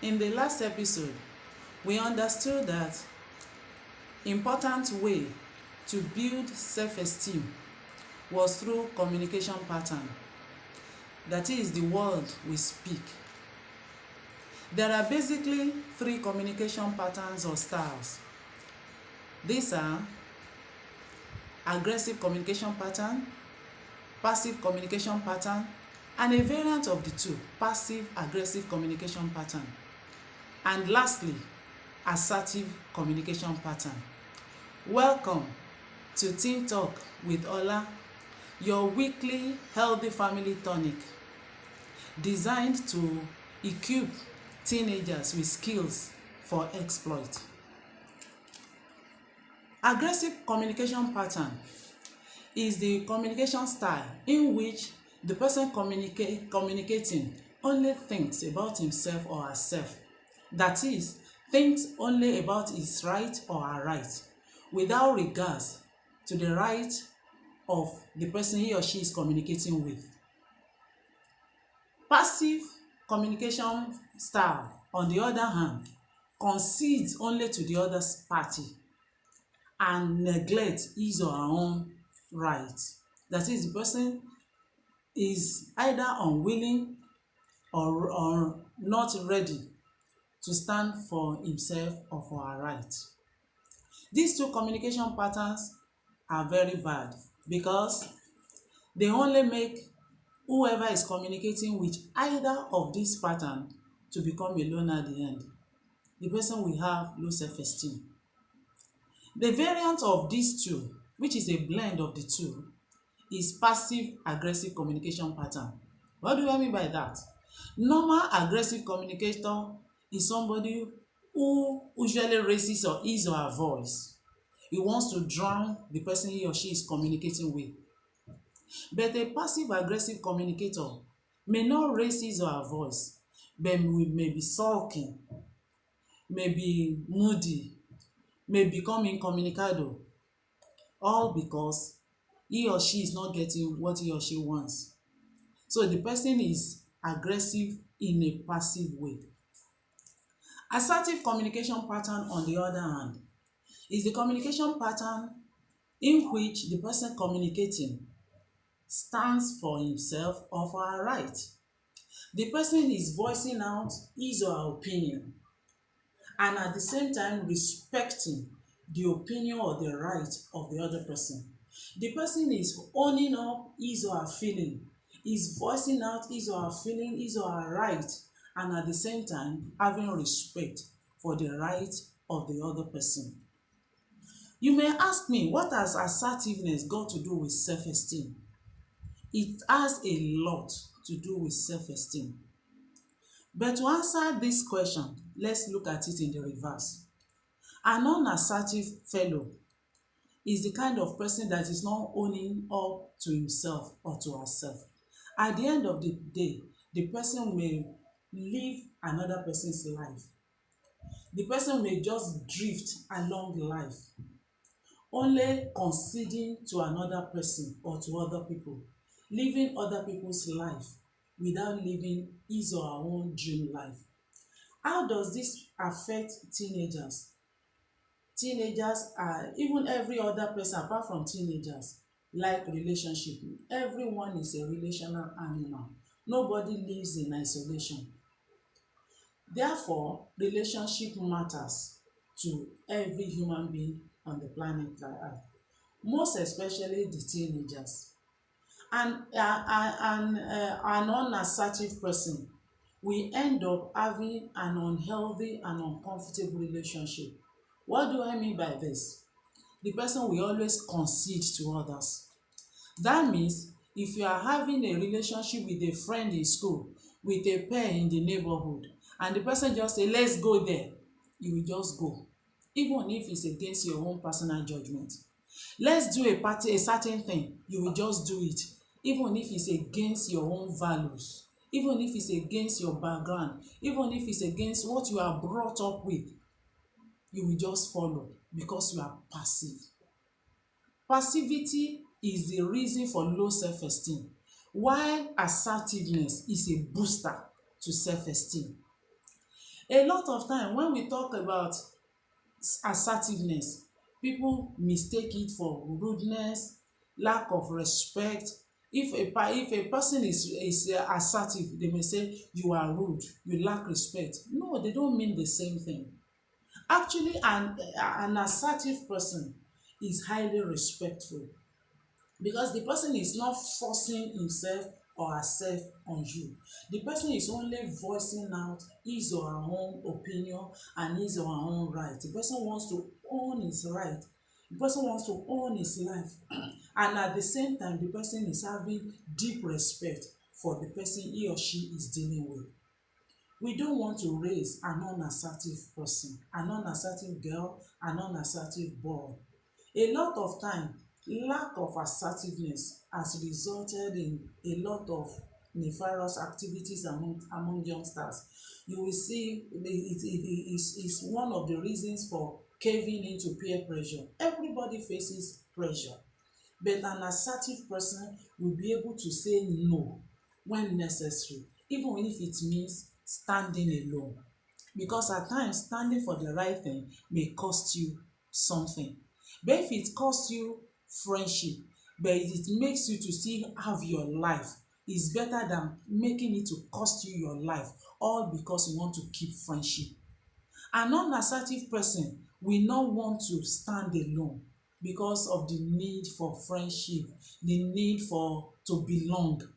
In the last episode, we understood that important way to build self-esteem was through communication pattern. That is the word we speak. There are basically 3 communication patterns or styles. These are aggressive communication pattern, passive communication pattern, and a variant of the two, passive-aggressive communication pattern. And lastly, assertive communication pattern. Welcome to Teen Talk with Ola, your weekly healthy family tonic, designed to equip teenagers with skills for exploit. Aggressive communication pattern is the communication style in which the person communicating only thinks about himself or herself. That is, thinks only about his right or her right, without regards to the right of the person he or she is communicating with. Passive communication style, on the other hand, concedes only to the other party and neglects his or her own rights. That is, the person is either unwilling or not ready to stand for himself or for her rights. These 2 communication patterns are very bad because they only make whoever is communicating with either of these patterns to become a loner at the end. The person will have low self-esteem. The variant of these 2, which is a blend of the 2, is passive-aggressive communication pattern. What do I mean by that? Normal aggressive communicator is somebody who usually raises his or her voice. He wants to drown the person he or she is communicating with. But a passive-aggressive communicator may not raise his or her voice, but may be sulking, may be moody, may become incommunicado, all because he or she is not getting what he or she wants. So the person is aggressive in a passive way. Assertive communication pattern, on the other hand, is the communication pattern in which the person communicating stands for himself or for her right. The person is voicing out his or her opinion and at the same time respecting the opinion or the right of the other person. The person is owning up his or her feeling, is voicing out his or her feeling, his or her right, and at the same time having respect for the right of the other person. You may ask me, what has assertiveness got to do with self-esteem? It has a lot to do with self-esteem. But to answer this question, let's look at it in the reverse. A non-assertive fellow is the kind of person that is not owning up to himself or to herself. At the end of the day, the person may live another person's life. The person may just drift along life, only conceding to another person or to other people, living other people's life without living his or her own dream life. How does this affect teenagers? Teenagers are, even every other person apart from teenagers, like relationship. Everyone is a relational animal. Nobody lives in isolation. Therefore, relationship matters to every human being on the planet Earth, most especially the teenagers. And an unassertive person we end up having an unhealthy and uncomfortable relationship. What do I mean by this? The person will always concede to others. That means if you are having a relationship with a friend in school, with a peer in the neighborhood, and the person just say, let's go there, you will just go, even if it's against your own personal judgment. Let's do a certain thing, you will just do it, even if it's against your own values, even if it's against your background, even if it's against what you are brought up with, you will just follow because you are passive. Passivity is the reason for low self-esteem, while assertiveness is a booster to self-esteem. A lot of time when we talk about assertiveness, people mistake it for rudeness, lack of respect. If a person is assertive, they may say you are rude, you lack respect. No, they don't mean the same thing. Actually, an assertive person is highly respectful, because the person is not forcing himself or herself on you. The person is only voicing out his or her own opinion and his or her own right. The person wants to own his right. The person wants to own his life. And at the same time, the person is having deep respect for the person he or she is dealing with. We don't want to raise an unassertive person, an unassertive girl, an unassertive boy. A lot of time, lack of assertiveness has resulted in a lot of nefarious activities among youngsters. You will see is one of the reasons for caving into peer pressure. Everybody faces pressure, but an assertive person will be able to say no when necessary, even if it means standing alone. Because at times, standing for the right thing may cost you something. But if it costs you friendship, but it makes you to still have your life, is better than making it to cost you your life, all because you want to keep friendship. An unassertive person will not want to stand alone because of the need for friendship, the need for to belong.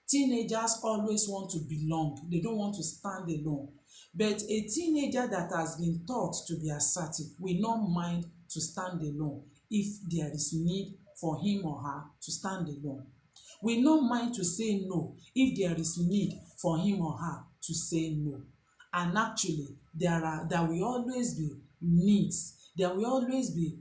Teenagers always want to belong. They don't want to stand alone. But a teenager that has been taught to be assertive will not mind to stand alone if there is need for him or her to stand alone. Will not mind to say no if there is need for him or her to say no. And actually, there will always be needs. There will always be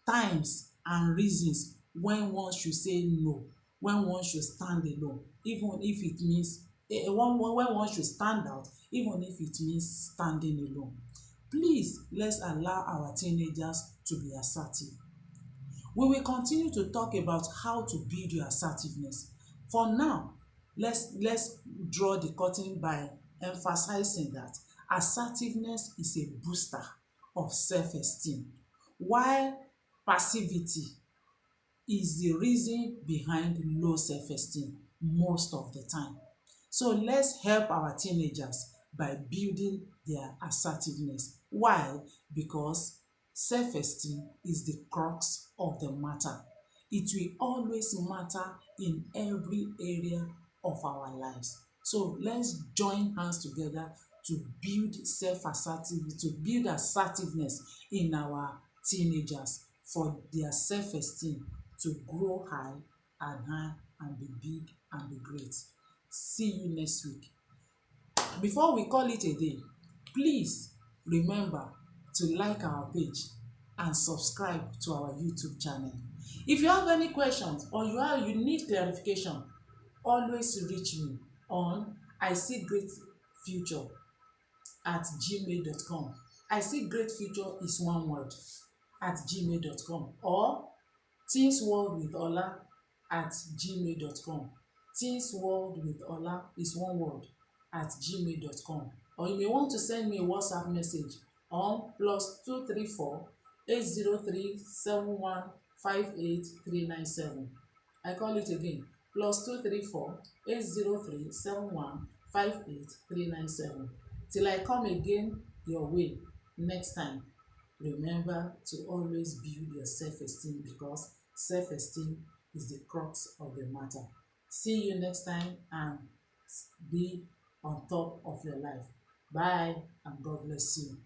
times and reasons when one should say no, when one should stand alone, even if it means when one should stand out, even if it means standing alone. Please, let's allow our teenagers to be assertive. We will continue to talk about how to build your assertiveness. For now, let's draw the curtain by emphasizing that assertiveness is a booster of self-esteem, while passivity is the reason behind low self-esteem most of the time. So let's help our teenagers by building their assertiveness. Why? Because self-esteem is the crux of the matter. It will always matter in every area of our lives. So let's join hands together to build self-assertiveness, to build assertiveness in our teenagers, for their self-esteem to grow high and high and be big and be great. See you next week. Before we call it a day, please remember to like our page and subscribe to our YouTube channel. If you have any questions or you need clarification, always reach me on I see great future at gmail.com. I see great future is one word at gmail.com, or thingsworldwithola at gmail.com. Thingsworldwithola is one word at gmail.com. Or you may want to send me a WhatsApp message on +234 803 7158397. I call it again, +234 803 7158397. Till I come again your way next time. Remember to always build your self-esteem, because self-esteem is the crux of the matter. See you next time and be on top of your life. Bye and God bless you.